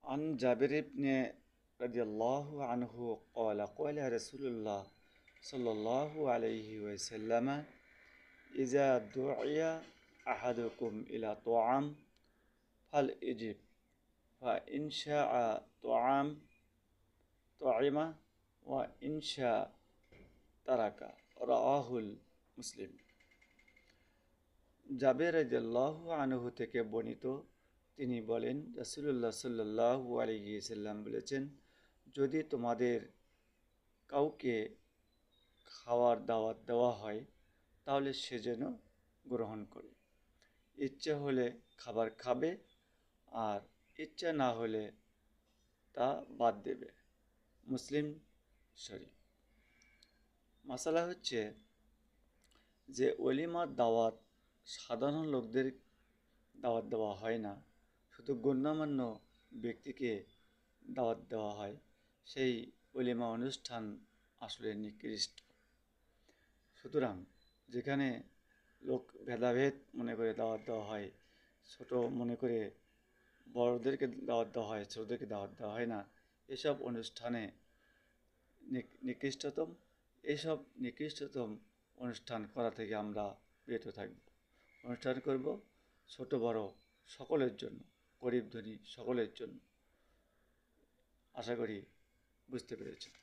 عن جابر بن رضي الله عنه قال قال رسول الله صلى الله عليه وسلم إذا دعي أحدكم إلى طعام فليجب فإن شاء طعم وإن شاء ترك رواه মুসলিম। জাবের রাদিয়াল্লাহু আনহু থেকে বর্ণিত, তিনি বলেন রাসূলুল্লাহ সাল্লাল্লাহু আলাইহি সাল্লাম বলেছেন, যদি তোমাদের কাউকে খাওয়ার দাওয়াত দেওয়া হয় তাহলে সে যেন গ্রহণ করে। ইচ্ছা হলে খাবার খাবে আর ইচ্ছা না হলে তা বাদ দেবে। মুসলিম শরীফ। মাসালা হচ্ছে যে ওলিমার দাওয়াত সাধারণ লোকদের দাওয়াত দেওয়া হয় না, শুধু গণ্যমান্য ব্যক্তিকে দাওয়াত দেওয়া হয়। সেই ওলিমা অনুষ্ঠান আসলে নিকৃষ্ট। সুতরাং যেখানে লোক ভেদাভেদ মনে করে দাওয়াত দেওয়া হয়, ছোট মনে করে বড়দেরকে দাওয়াত দেওয়া হয়, ছোটদেরকে দাওয়াত দেওয়া হয় না, এসব অনুষ্ঠানে নিকৃষ্টতম এইসব নিকৃষ্টতম অনুষ্ঠান করা থেকে আমরা বিরত থাকব। অনুষ্ঠান করব ছোট বড় সকলের জন্য, গরিব ধনী সকলের জন্য। আশা করি বুঝতে পেরেছেন।